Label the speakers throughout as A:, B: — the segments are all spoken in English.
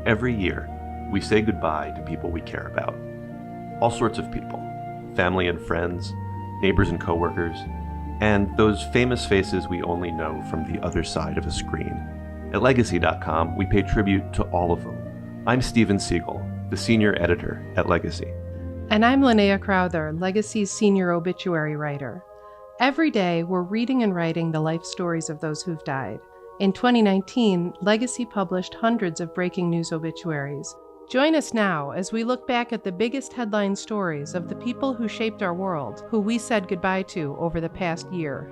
A: Every year, we say goodbye to people we care about. All sorts of people, family and friends, neighbors and coworkers, and those famous faces we only know from the other side of a screen. At Legacy.com, we pay tribute to all of them. I'm Steven Siegel, the senior editor at Legacy.
B: And I'm Linnea Crowther, Legacy's senior obituary writer. Every day, we're reading and writing the life stories of those who've died. In 2019, Legacy published hundreds of breaking news obituaries. Join us now as we look back at the biggest headline stories of the people who shaped our world, who we said goodbye to over the past year.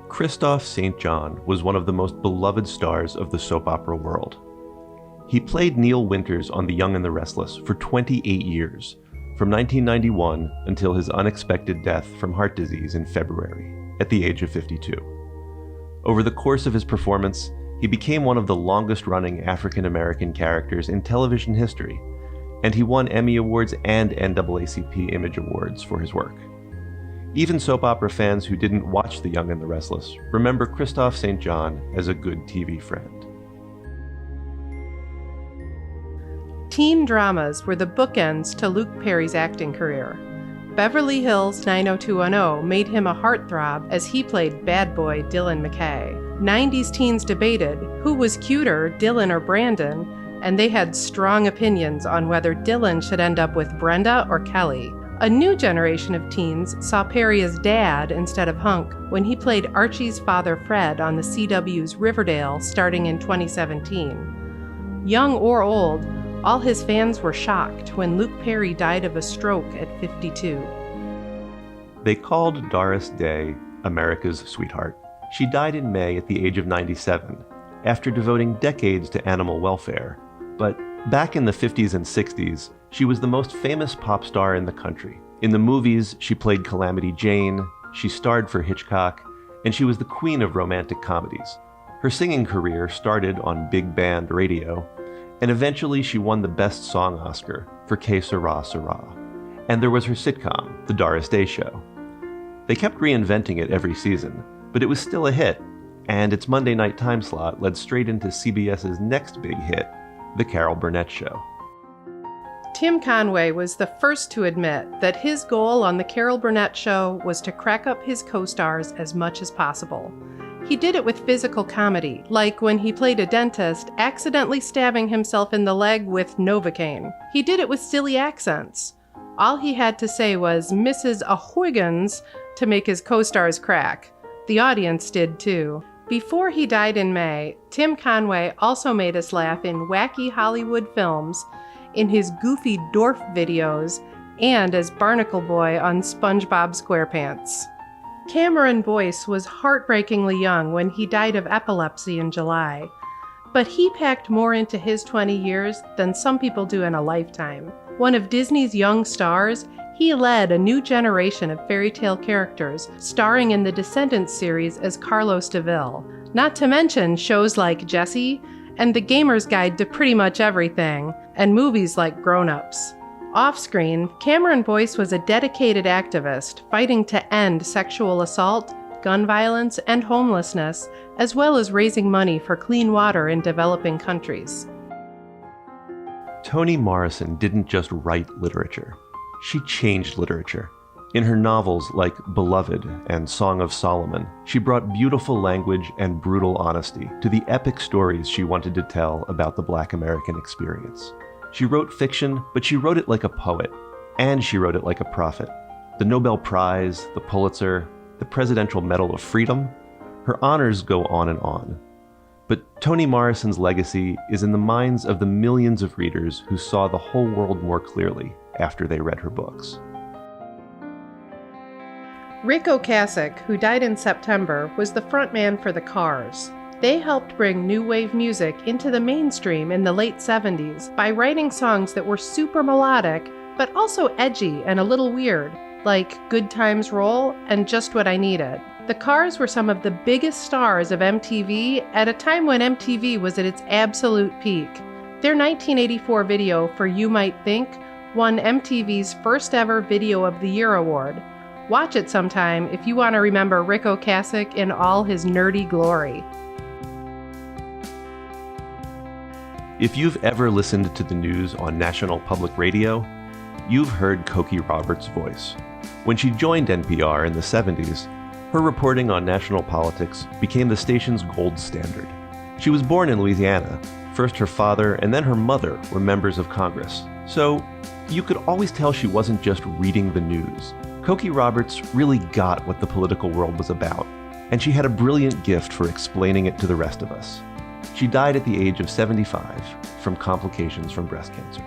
A: Christophe St. John was one of the most beloved stars of the soap opera world. He played Neil Winters on The Young and the Restless for 28 years, from 1991 until his unexpected death from heart disease in February, at the age of 52. Over the course of his performance, he became one of the longest-running African-American characters in television history, and he won Emmy Awards and NAACP Image Awards for his work. Even soap opera fans who didn't watch The Young and the Restless remember Christophe St. John as a good TV friend.
B: Teen dramas were the bookends to Luke Perry's acting career. Beverly Hills 90210 made him a heartthrob as he played bad boy Dylan McKay. 90s teens debated who was cuter, Dylan or Brandon, and they had strong opinions on whether Dylan should end up with Brenda or Kelly. A new generation of teens saw Perry as dad instead of hunk when he played Archie's father Fred on the CW's Riverdale starting in 2017. Young or old, all his fans were shocked when Luke Perry died of a stroke at 52.
A: They called Doris Day America's sweetheart. She died in May at the age of 97, after devoting decades to animal welfare. But back in the 50s and 60s, she was the most famous pop star in the country. In the movies, she played Calamity Jane, she starred for Hitchcock, and she was the queen of romantic comedies. Her singing career started on big band radio, and eventually she won the Best Song Oscar for Que Sera Sera. And there was her sitcom, The Doris Day Show. They kept reinventing it every season, but it was still a hit, and its Monday night time slot led straight into CBS's next big hit, The Carol Burnett Show.
B: Tim Conway was the first to admit that his goal on The Carol Burnett Show was to crack up his co-stars as much as possible. He did it with physical comedy, like when he played a dentist accidentally stabbing himself in the leg with Novocaine. He did it with silly accents. All he had to say was Mrs. Ahoygans to make his co-stars crack. The audience did too. Before he died in May, Tim Conway also made us laugh in wacky Hollywood films, in his goofy Dorf videos, and as Barnacle Boy on SpongeBob SquarePants. Cameron Boyce was heartbreakingly young when he died of epilepsy in July, but he packed more into his 20 years than some people do in a lifetime. One of Disney's young stars, he led a new generation of fairy tale characters, starring in the Descendants series as Carlos DeVille, not to mention shows like Jessie and The Gamer's Guide to Pretty Much Everything, and movies like Grown Ups. Off-screen, Cameron Boyce was a dedicated activist fighting to end sexual assault, gun violence, and homelessness, as well as raising money for clean water in developing countries.
A: Toni Morrison didn't just write literature. She changed literature. In her novels like Beloved and Song of Solomon, she brought beautiful language and brutal honesty to the epic stories she wanted to tell about the Black American experience. She wrote fiction, but she wrote it like a poet, and she wrote it like a prophet. The Nobel Prize, the Pulitzer, the Presidential Medal of Freedom, her honors go on and on. But Toni Morrison's legacy is in the minds of the millions of readers who saw the whole world more clearly after they read her books.
B: Ric Ocasek, who died in September, was the frontman for the Cars. They helped bring new wave music into the mainstream in the late 70s by writing songs that were super melodic, but also edgy and a little weird, like Good Times Roll and Just What I Needed. The Cars were some of the biggest stars of MTV at a time when MTV was at its absolute peak. Their 1984 video for You Might Think won MTV's first ever Video of the Year award. Watch it sometime if you want to remember Ric Ocasek in all his nerdy glory.
A: If you've ever listened to the news on National Public Radio, you've heard Cokie Roberts' voice. When she joined NPR in the 70s, her reporting on national politics became the station's gold standard. She was born in Louisiana. First her father and then her mother were members of Congress, so you could always tell she wasn't just reading the news. Cokie Roberts really got what the political world was about, and she had a brilliant gift for explaining it to the rest of us. She died at the age of 75 from complications from breast cancer.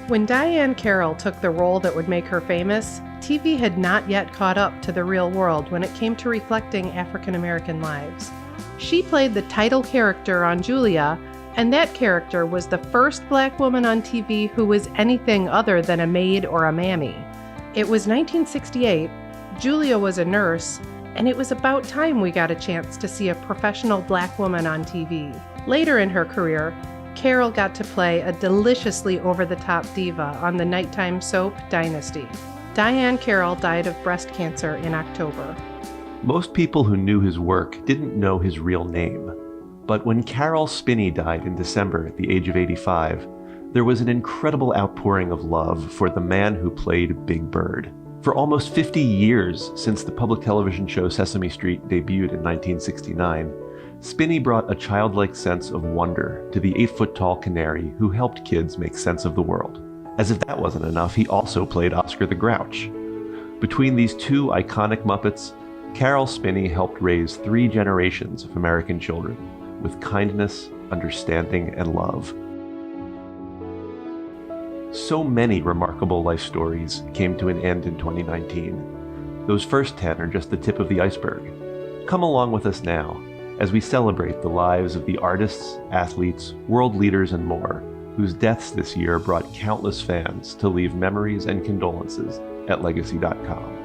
B: When Diahann Carroll took the role that would make her famous, TV had not yet caught up to the real world when it came to reflecting African American lives. She played the title character on Julia, and that character was the first Black woman on TV who was anything other than a maid or a mammy. It was 1968, Julia was a nurse, and it was about time we got a chance to see a professional Black woman on TV. Later in her career, Carroll got to play a deliciously over-the-top diva on the nighttime soap Dynasty. Diahann Carroll died of breast cancer in October.
A: Most people who knew his work didn't know his real name. But when Caroll Spinney died in December at the age of 85, there was an incredible outpouring of love for the man who played Big Bird. For almost 50 years since the public television show Sesame Street debuted in 1969, Spinney brought a childlike sense of wonder to the 8-foot-tall canary who helped kids make sense of the world. As if that wasn't enough, he also played Oscar the Grouch. Between these two iconic Muppets, Caroll Spinney helped raise 3 generations of American children with kindness, understanding, and love. So many remarkable life stories came to an end in 2019. Those first 10 are just the tip of the iceberg. Come along with us now as we celebrate the lives of the artists, athletes, world leaders, and more, whose deaths this year brought countless fans to leave memories and condolences at legacy.com.